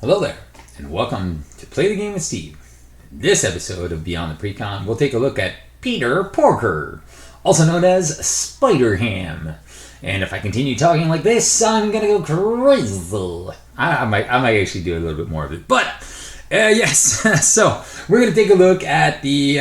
Hello there, and welcome to Play the Game with Steve. In this episode of Beyond the Precon, we'll take a look at Peter Porker, also known as SpiderHam. And if I continue talking like this, I'm gonna go crazy. I might actually do a little bit more of it, but yes. So we're gonna take a look at the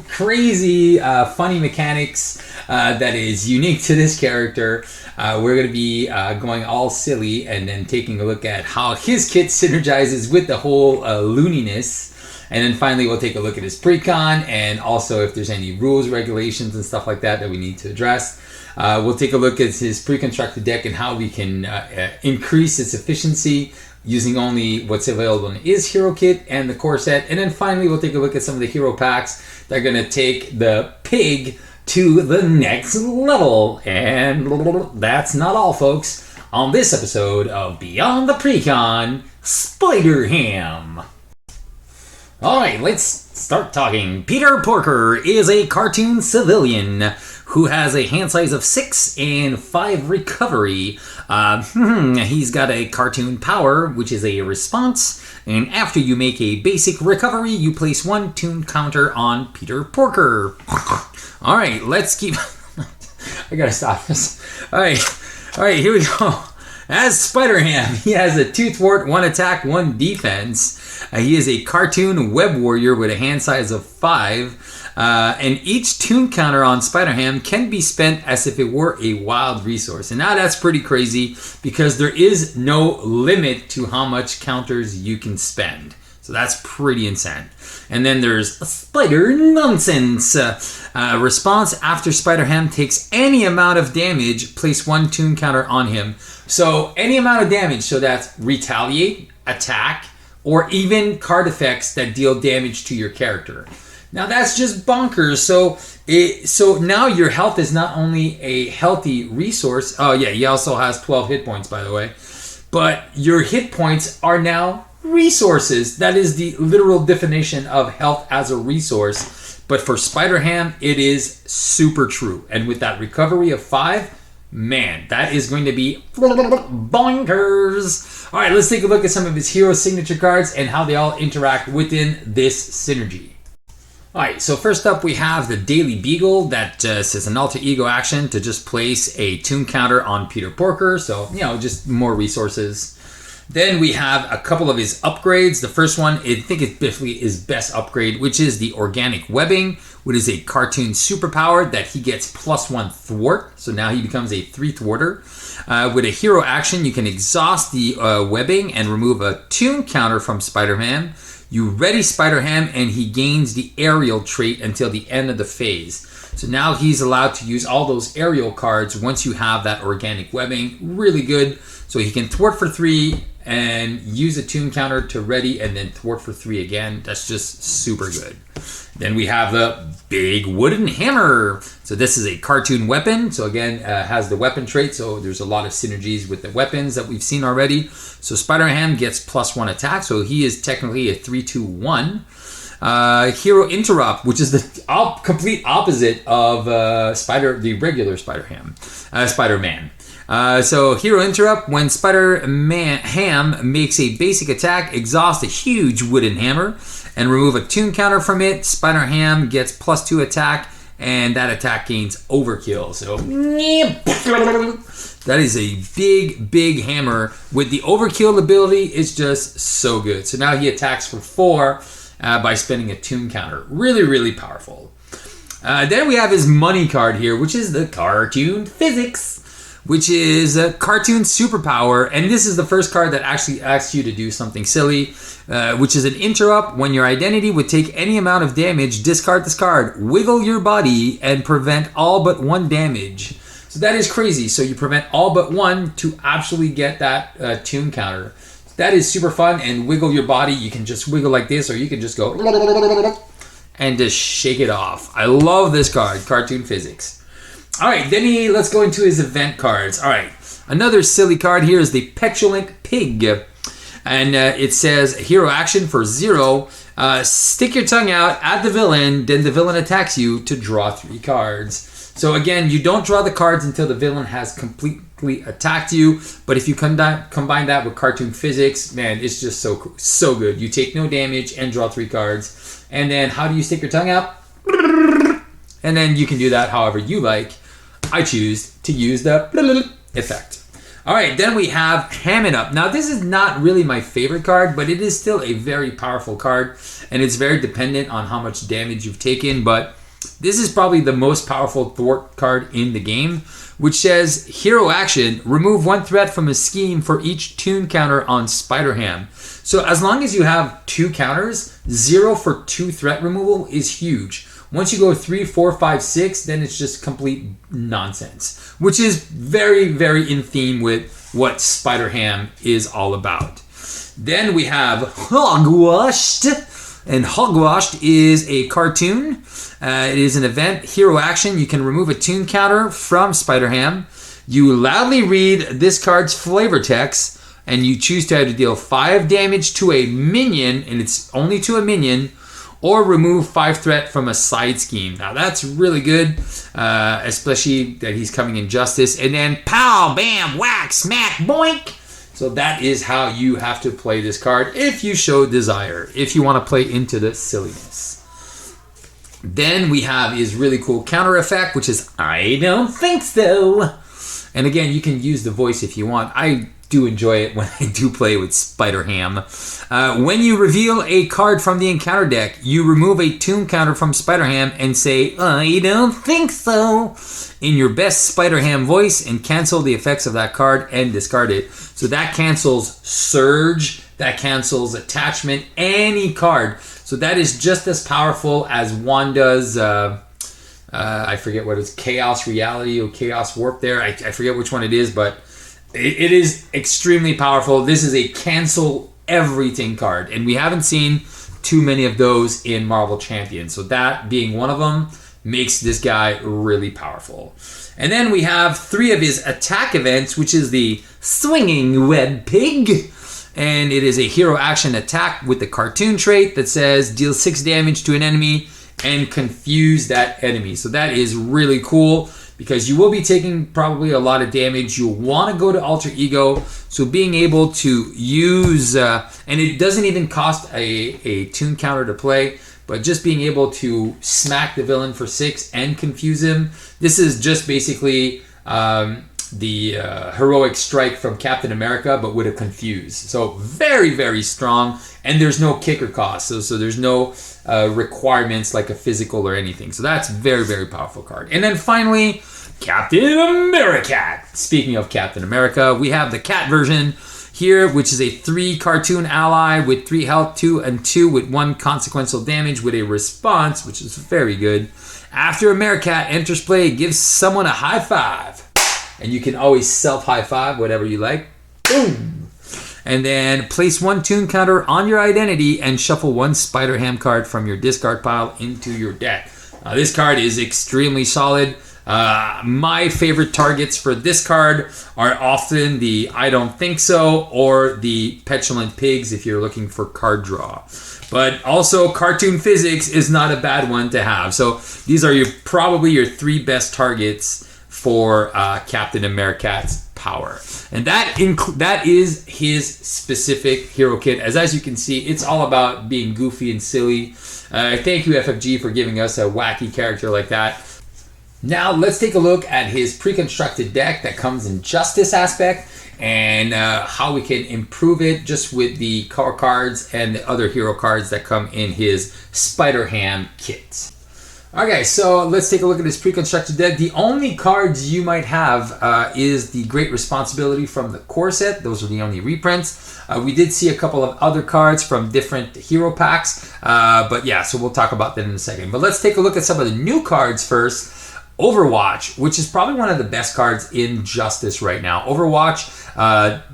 crazy, funny mechanics that is unique to this character. We're going to be going all silly and then taking a look at how his kit synergizes with the whole looniness. And then finally, we'll take a look at his precon and also if there's any rules, regulations, and stuff like that we need to address. We'll take a look at his pre-constructed deck and how we can increase its efficiency using only what's available in his hero kit and the core set. And then finally, we'll take a look at some of the hero packs that are going to take the pig to the next level. And that's not all, folks. On this episode of Beyond the Precon, SpiderHam. Alright, let's start talking. Peter Porker is a cartoon civilian who has a hand size of 6 and 5 recovery. He's got a cartoon power, which is a response. And after you make a basic recovery, you place 1 toon counter on Peter Porker. Alright, let's keep... I gotta stop this. Alright, here we go. As SpiderHam, he has a 2 thwart, 1 attack, 1 defense. He is a cartoon web warrior with a hand size of 5. And each toon counter on SpiderHam can be spent as if it were a wild resource. And now that's pretty crazy because there is no limit to how much counters you can spend. So that's pretty insane. And then there's Spider Nonsense. Response after SpiderHam takes any amount of damage, place 1 toon counter on him. So any amount of damage, so that's retaliate, attack, or even card effects that deal damage to your character. Now that's just bonkers. So now your health is not only a healthy resource. Oh yeah, he also has 12 hit points, by the way. But your hit points are now resources. That is the literal definition of health as a resource. But for SpiderHam, it is super true. And with that recovery of 5, man, that is going to be bonkers. All right, let's take a look at some of his hero signature cards and how they all interact within this synergy. All right, so first up we have the Daily Beagle that says an alter ego action to just place a toon counter on Peter Porker. So, just more resources. Then we have a couple of his upgrades. The first one, I think it's definitely his best upgrade, which is the Organic Webbing, which is a cartoon superpower that he gets +1 thwart. So now he becomes a 3 thwarter. With a hero action, you can exhaust the webbing and remove a toon counter from SpiderHam. You ready SpiderHam and he gains the aerial trait until the end of the phase. So now he's allowed to use all those aerial cards once you have that Organic Webbing. Really good. So he can thwart for 3 and use a toon counter to ready and then thwart for 3 again. That's just super good. Then we have the Big Wooden Hammer. So this is a cartoon weapon. So again, has the weapon trait. So there's a lot of synergies with the weapons that we've seen already. So SpiderHam gets +1 attack. So he is technically a 3-2-1. Hero Interrupt, which is the complete opposite of the regular Spider-Man. So Hero Interrupt, when SpiderHam makes a basic attack, exhaust a huge wooden hammer and remove a toon counter from it. SpiderHam gets +2 attack and that attack gains overkill. So that is a big hammer with the overkill ability. Is just so good. So now he attacks for 4 by spending a toon counter. Really powerful. Then we have his money card here, which is the Cartoon Physics, which is a cartoon superpower. And this is the first card that actually asks you to do something silly, which is an interrupt. When your identity would take any amount of damage, discard this card, wiggle your body, and prevent all but 1 damage. So that is crazy. So you prevent all but 1 to actually get that toon counter. That is super fun. And wiggle your body, you can just wiggle like this, or you can just go and just shake it off. I love this card, Cartoon Physics. All right, then let's go into his event cards. All right, another silly card here is the Petulant Pig. And it says, hero action for 0, stick your tongue out at the villain, then the villain attacks you to draw 3 cards. So again, you don't draw the cards until the villain has specifically attacked you. But if you combine that with cartoon physics, man, it's just so good. You take no damage and draw 3 cards. And then how do you stick your tongue out? And then you can do that however you like. I choose to use the effect. All right, then we have Hamming Up. Now, this is not really my favorite card, but it is still a very powerful card, and it's very dependent on how much damage you've taken, but this is probably the most powerful thwart card in the game, which says, hero action, remove 1 threat from a scheme for each tune counter on SpiderHam. So as long as you have 2 counters, 0 for 2 threat removal is huge. Once you go 3, 4, 5, 6, then it's just complete nonsense, which is very, very in theme with what SpiderHam is all about. Then we have Hogwashed, and Hogwashed is a cartoon. It is an event, hero action. You can remove a tune counter from SpiderHam. You loudly read this card's flavor text, and you choose to either deal 5 damage to a minion, and it's only to a minion, or remove 5 threat from a side scheme. Now that's really good, especially that he's coming in Justice. And then pow, bam, whack, smack, boink. So that is how you have to play this card if you show desire, if you want to play into the silliness. Then we have his really cool counter effect, which is I don't think so. And again, you can use the voice if you want. I do enjoy it when I do play with SpiderHam. When you reveal a card from the encounter deck, you remove a tune counter from SpiderHam and say, I don't think so, in your best SpiderHam voice, and cancel the effects of that card and discard it. So that cancels Surge, that cancels Attachment, any card. So that is just as powerful as Wanda's, I forget what it's, Chaos Reality or Chaos Warp there. I forget which one it is, but it is extremely powerful. This is a cancel everything card, and we haven't seen too many of those in Marvel Champions. So that being one of them makes this guy really powerful. And then we have 3 of his attack events, which is the Swinging Web Pig. And it is a hero action attack with the cartoon trait that says deal 6 damage to an enemy and confuse that enemy. So that is really cool, because you will be taking probably a lot of damage. You'll want to go to Alter Ego. So being able to use, and it doesn't even cost a tune counter to play, but just being able to smack the villain for 6 and confuse him. This is just basically the heroic strike from Captain America, but with a confuse. So very, very strong, and there's no kicker cost. So there's no requirements like a physical or anything. So that's very, very powerful card. And then finally, Captain America. Speaking of Captain America, we have the cat version here, which is a 3 cartoon ally with 3 health, 2 and 2 with 1 consequential damage with a response, which is very good. After Americat enters play, it gives someone a high five. And you can always self-high five, whatever you like. Boom! And then place 1 tune counter on your identity and shuffle 1 SpiderHam card from your discard pile into your deck. This card is extremely solid. My favorite targets for this card are often the I don't think so or the Petulant Pigs if you're looking for card draw. But also cartoon physics is not a bad one to have. So these are probably your 3 best targets for Captain Americat's power. And that is his specific hero kit. As you can see, it's all about being goofy and silly. Thank you, FFG, for giving us a wacky character like that. Now let's take a look at his pre-constructed deck that comes in Justice aspect, and how we can improve it just with the core cards and the other hero cards that come in his SpiderHam kit. Okay, so let's take a look at his pre-constructed deck. The only cards you might have is the Great Responsibility from the core set. Those are the only reprints. We did see a couple of other cards from different hero packs, but yeah, so we'll talk about that in a second. But let's take a look at some of the new cards first. Overwatch, which is probably one of the best cards in Justice right now. Overwatch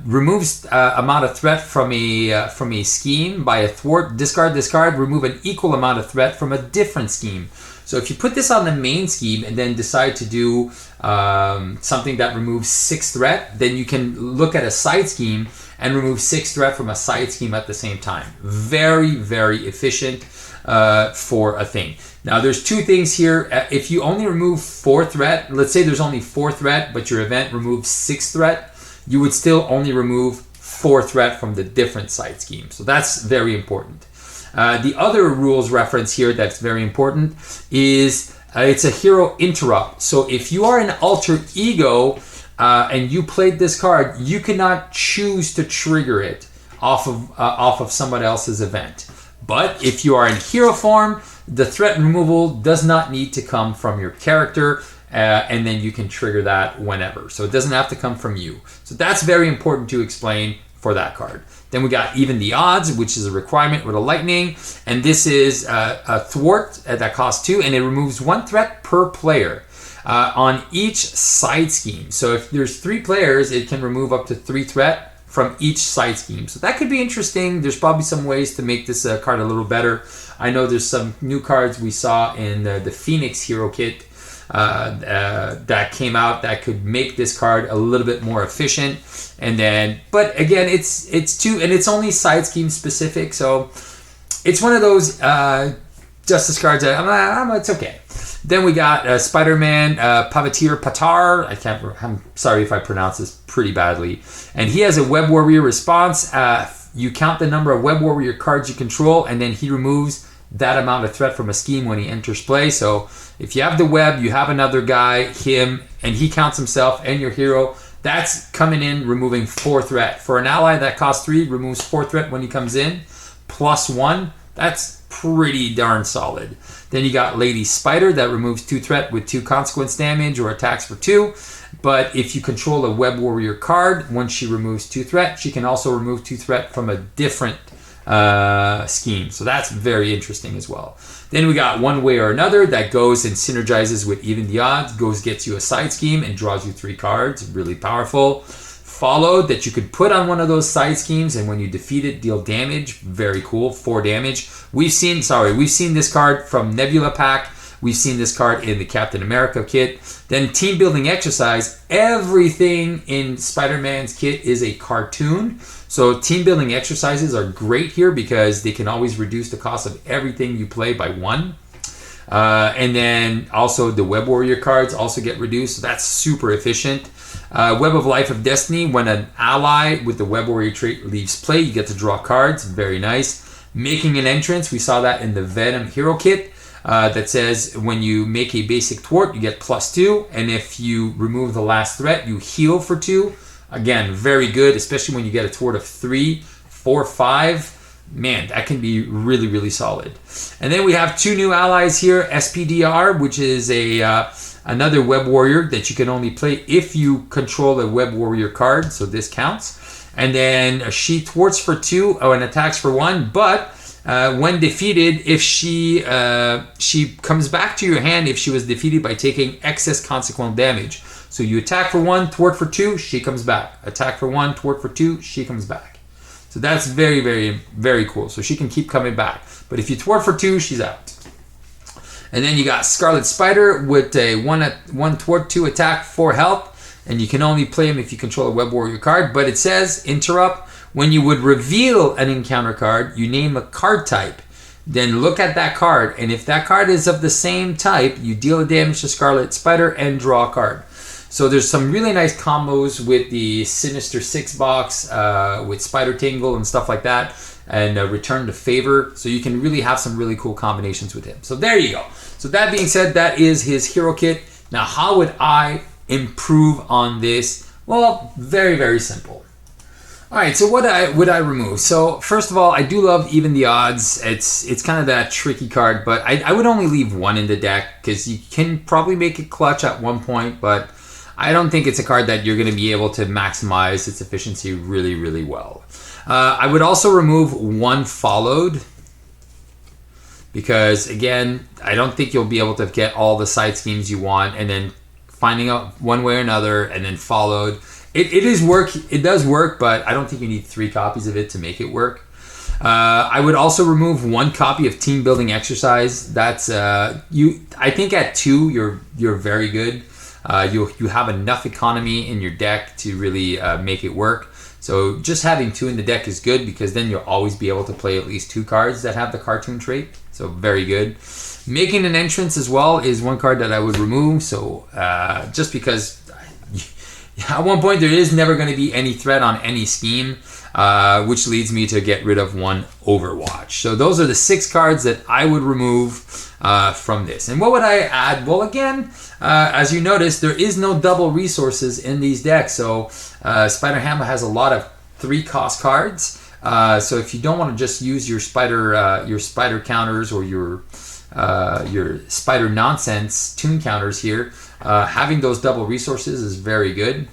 removes amount of threat from a scheme by a thwart. Discard this card. Remove an equal amount of threat from a different scheme. So if you put this on the main scheme and then decide to do something that removes 6 threat, then you can look at a side scheme and remove 6 threat from a side scheme at the same time. Very, very efficient for a thing. Now there's 2 things here. If you only remove 4 threat, let's say there's only 4 threat, but your event removes 6 threat, you would still only remove 4 threat from the different side schemes. So that's very important. The other rules reference here that's very important is it's a hero interrupt. So if you are an alter ego and you played this card, you cannot choose to trigger it off of someone else's event. But if you are in hero form, the threat removal does not need to come from your character, and then you can trigger that whenever. So it doesn't have to come from you. So that's very important to explain for that card. Then we got even the odds, which is a requirement with a lightning, and this is a thwart that costs 2, and it removes 1 threat per player on each side scheme. So if there's 3 players, it can remove up to 3 threat from each side scheme. So that could be interesting. There's probably some ways to make this card a little better. I know there's some new cards we saw in the Phoenix Hero Kit that came out that could make this card a little bit more efficient. And then, but again, it's 2, and it's only side scheme specific. So it's one of those Justice cards that it's okay. Then we got Spider-Man Pavatir Patar. I'm sorry if I pronounce this pretty badly. And he has a Web Warrior response. You count the number of Web Warrior cards you control, and then he removes that amount of threat from a scheme when he enters play. So if you have the web, you have another guy, him, and he counts himself and your hero. That's coming in, removing 4 threat. For an ally that costs 3, removes 4 threat when he comes in, plus 1. That's pretty darn solid. Then you got Lady Spider that removes 2 threat with 2 consequence damage or attacks for 2. But if you control a Web Warrior card, when she removes 2 threat, she can also remove 2 threat from a different scheme. So that's very interesting as well. Then we got One Way or Another that goes and synergizes with Even the Odds, gets you a side scheme and draws you 3 cards. Really powerful. Followed that you could put on one of those side schemes, and when you defeat it, deal damage. Very cool. 4 damage. We've seen this card from Nebula Pack. We've seen this card in the Captain America kit. Then Team Building Exercise. Everything in Spider-Man's kit is a cartoon. So Team Building Exercises are great here because they can always reduce the cost of everything you play by 1. And then also the Web Warrior cards also get reduced. So that's super efficient. Web of Life of Destiny. When an ally with the Web Warrior trait leaves play, you get to draw cards. Very nice. Making an Entrance. We saw that in the Venom Hero Kit. That says when you make a basic thwart, you get +2. And if you remove the last threat, you heal for 2. Again, very good, especially when you get a thwart of 3, 4, 5. Man, that can be really, really solid. And then we have 2 new allies here. SPDR, which is another Web Warrior that you can only play if you control a Web Warrior card. So this counts. And then she thwarts for 2 and attacks for 1. But when defeated, if she comes back to your hand if she was defeated by taking excess consequential damage. So you attack for 1, thwart for 2, she comes back. Attack for 1, thwart for 2, she comes back. So that's very, very, very cool. So she can keep coming back. But if you thwart for 2, she's out. And then you got Scarlet Spider with a 1 thwart, 2 attack, 4 health. And you can only play him if you control a Web Warrior card. But it says, interrupt, when you would reveal an encounter card, you name a card type. Then look at that card. And if that card is of the same type, you deal damage to Scarlet Spider and draw a card. So there's some really nice combos with the Sinister 6 box, with Spider Tingle and stuff like that, and Return to Favor. So you can really have some really cool combinations with him. So there you go. So that being said, that is his hero kit. Now, how would I improve on this? Well, very, very simple. All right, so what would I remove? So first of all, I do love Even the Odds. It's kind of that tricky card, but I would only leave 1 in the deck because you can probably make it clutch at one point, but I don't think it's a card that you're going to be able to maximize its efficiency really, really well. I would also remove 1 Followed because, again, I don't think you'll be able to get all the side schemes you want, and then finding out one way or another and then Followed. It does work, but I don't think you need 3 copies of it to make it work. I would also remove 1 copy of Team Building Exercise. That's I think at 2 you're very good. You have enough economy in your deck to really make it work. So just having 2 in the deck is good because then you'll always be able to play at least 2 cards that have the cartoon trait. So very good. Making an entrance as well is one card that I would remove. So just because at one point there is never going to be any threat on any scheme, which leads me to get rid of 1 Overwatch. So those are the 6 cards that I would remove from this. And what would I add? Well, again, as you notice, there is no double resources in these decks. So SpiderHam has a lot of 3-cost cards. So if you don't want to just use your spider counters or your spider nonsense tune counters here, having those double resources is very good.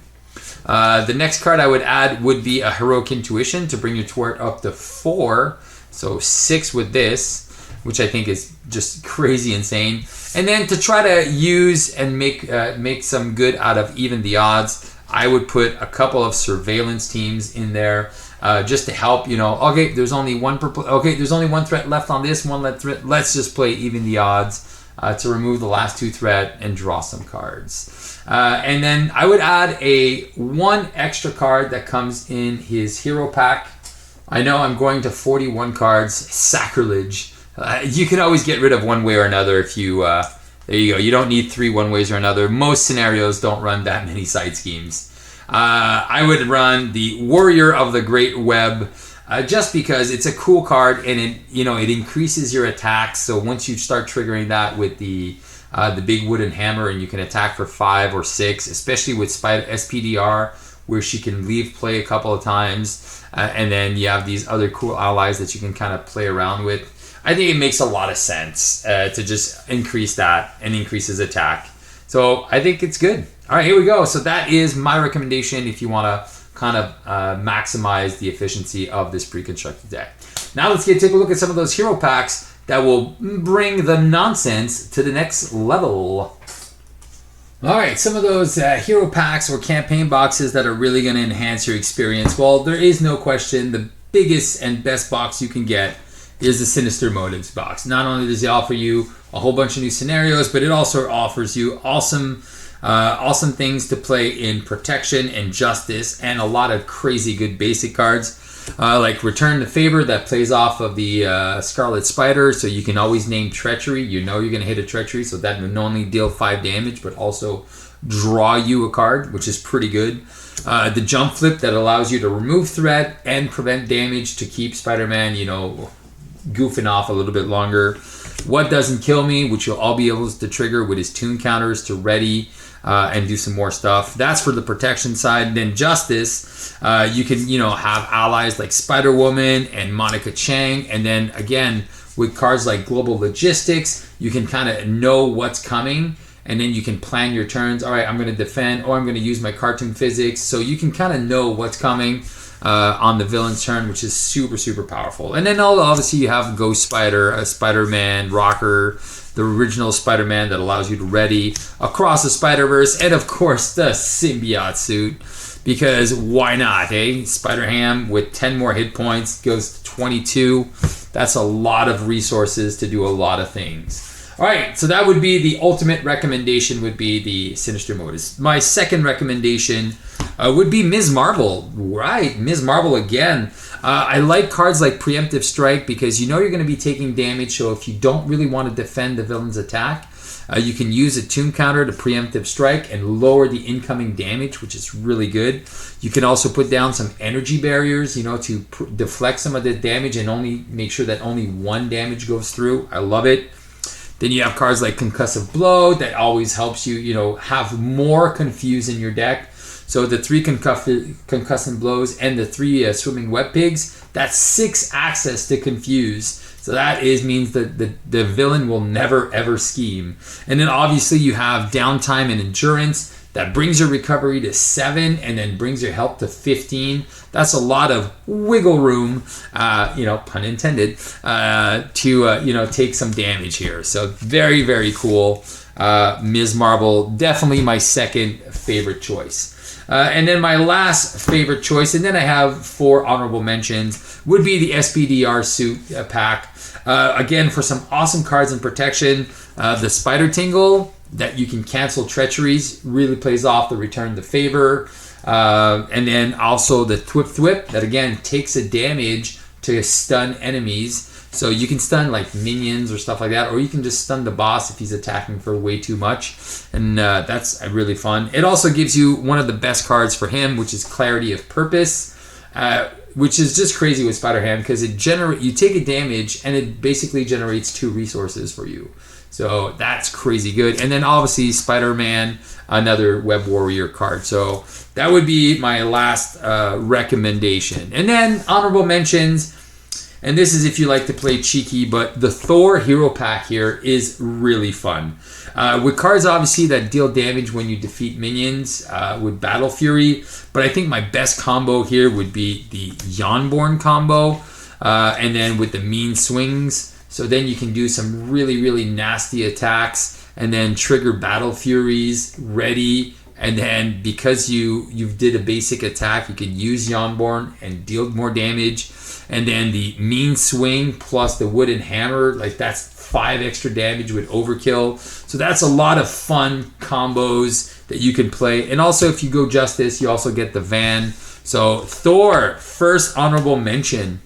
The next card I would add would be a Heroic Intuition to bring your Twart up to 4. So 6 with this, which I think is just crazy insane. And then to try to use and make some good out of even the odds, I would put a couple of surveillance teams in there just to help. Okay, there's only one threat left on this one. Let's just play even the odds to remove the last 2 threat and draw some cards. And then I would add one extra card that comes in his hero pack. I know I'm going to 41 cards, sacrilege. You can always get rid of one way or another if you, there you go. You don't need 3 one ways or another. Most scenarios don't run that many side schemes. I would run the Warrior of the Great Web just because it's a cool card and it increases your attacks. So once you start triggering that with the big wooden hammer and you can attack for 5 or 6, especially with SPDR where she can leave play a couple of times, and then you have these other cool allies that you can kind of play around with. I think it makes a lot of sense to just increase that and increase his attack. So I think it's good. All right, here we go. So that is my recommendation if you want to kind of maximize the efficiency of this pre-constructed deck. Now let's take a look at some of those hero packs that will bring the nonsense to the next level. All right, some of those hero packs or campaign boxes that are really going to enhance your experience. Well, there is no question the biggest and best box you can get is the Sinister Motors box. Not only does it offer you a whole bunch of new scenarios, but it also offers you awesome things to play in Protection and Justice, and a lot of crazy good basic cards. Like Return the Favor that plays off of the Scarlet Spider, so you can always name Treachery. You know you're going to hit a Treachery, so that will not only deal 5 damage, but also draw you a card, which is pretty good. The Jump Flip that allows you to remove threat and prevent damage to keep Spider-Man, goofing off a little bit longer. What Doesn't Kill Me, which you'll all be able to trigger with his tune counters to ready and do some more stuff. That's for the protection side. Then Justice, you can have allies like Spider-Woman and Monica Chang, and then again with cards like Global Logistics, you can kind of know what's coming, and then you can plan your turns. All right, I'm going to defend, or I'm going to use my cartoon physics, so you can kind of know what's coming on the villain's turn, which is super, super powerful. And then obviously you have Ghost Spider, Spider-Man, Rocker, the original Spider-Man that allows you to ready across the Spider-Verse, and of course the symbiote suit, because why not, eh? SpiderHam with 10 more hit points goes to 22. That's a lot of resources to do a lot of things. All right, so that would be the ultimate recommendation, would be the Sinister Motors. My second recommendation would be Ms. Marvel. Right, Ms. Marvel again. I like cards like Preemptive Strike because you're going to be taking damage, so if you don't really want to defend the villain's attack, you can use a tune counter to Preemptive Strike and lower the incoming damage, which is really good. You can also put down some energy barriers, to deflect some of the damage and only make sure that only 1 damage goes through. I love it. Then you have cards like Concussive Blow that always helps you, have more Confuse in your deck. So the 3 concussive blows and the 3 swimming web pigs, that's 6 access to Confuse. So that means that the villain will never ever scheme. And then obviously you have Downtime and Endurance that brings your recovery to 7 and then brings your health to 15. That's a lot of wiggle room, pun intended, to take some damage here. So very, very cool. Ms. Marvel, definitely my second favorite choice. And then my last favorite choice, and then I have 4 honorable mentions, would be the SPDR suit pack. Again, for some awesome cards in Protection, the Spider Tingle that you can cancel Treacheries really plays off the Return the Favor. And then also the Thwip that again takes a damage to stun enemies. So you can stun like minions or stuff like that, or you can just stun the boss if he's attacking for way too much. And that's really fun. It also gives you one of the best cards for him, which is Clarity of Purpose, which is just crazy with SpiderHam because you take a damage and it basically generates 2 resources for you. So that's crazy good. And then obviously Spider-Man, another Web Warrior card. So that would be my last recommendation. And then honorable mentions. And this is if you like to play cheeky, but the Thor hero pack here is really fun. With cards, obviously, that deal damage when you defeat minions with Battle Fury. But I think my best combo here would be the Yonborn combo. And then with the Mean Swings. So then you can do some really, really nasty attacks. And then trigger Battle Furies ready. And then because you did a basic attack, you can use Yonborn and deal more damage. And then the Mean Swing plus the Wooden Hammer, like that's 5 extra damage with Overkill. So that's a lot of fun combos that you can play. And also if you go Justice, you also get the Van. So Thor, first honorable mention.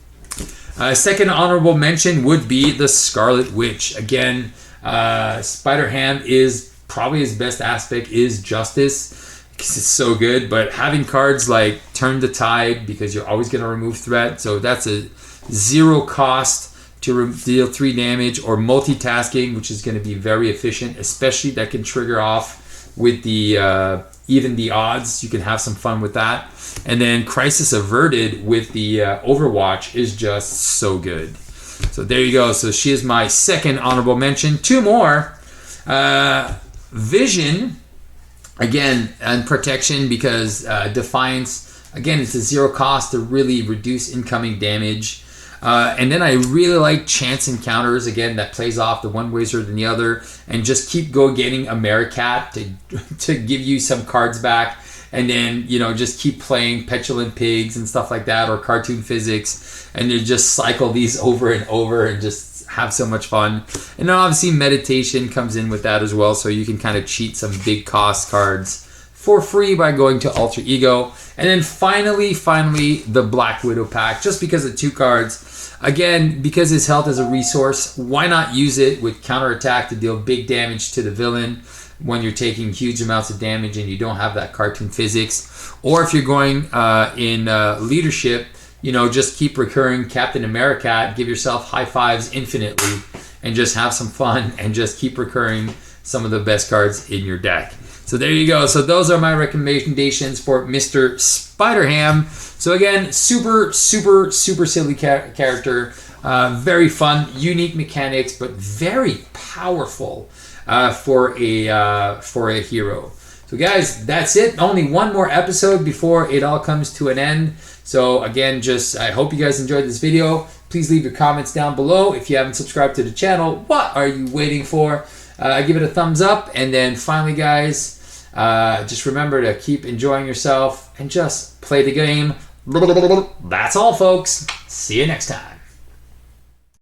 Second honorable mention would be the Scarlet Witch. Again, SpiderHam is probably his best aspect is Justice. It's so good, but having cards like Turn the Tide because you're always going to remove threat, so that's a 0 cost to deal 3 damage, or multitasking, which is going to be very efficient, especially that can trigger off with the even the odds. You can have some fun with that. And then Crisis Averted with the Overwatch is just so good. So there you go. So she is my second honorable mention. 2 more. Vision. Again, and Protection because Defiance, again, it's a 0 cost to really reduce incoming damage. And then I really like Chance Encounters, again, that plays off the one wizard and the other, and just keep getting Americat to give you some cards back. And then, just keep playing Petulant Pigs and stuff like that, or Cartoon Physics, and you just cycle these over and over and just have so much fun. And then obviously Meditation comes in with that as well, so you can kind of cheat some big cost cards for free by going to Alter Ego. And then finally, the Black Widow pack, just because of 2 cards. Again, because his health is a resource, why not use it with counterattack to deal big damage to the villain when you're taking huge amounts of damage and you don't have that Cartoon Physics. Or if you're going in leadership, just keep recurring Captain America, give yourself high fives infinitely, and just have some fun and just keep recurring some of the best cards in your deck. So there you go. So those are my recommendations for Mr. SpiderHam. So again, super silly character, very fun, unique mechanics, but very powerful for a hero. So guys, that's it. Only one more episode before it all comes to an end. So again, I hope you guys enjoyed this video. Please leave your comments down below. If you haven't subscribed to the channel, what are you waiting for? Give it a thumbs up. And then finally, guys, just remember to keep enjoying yourself and just play the game. That's all, folks. See you next time.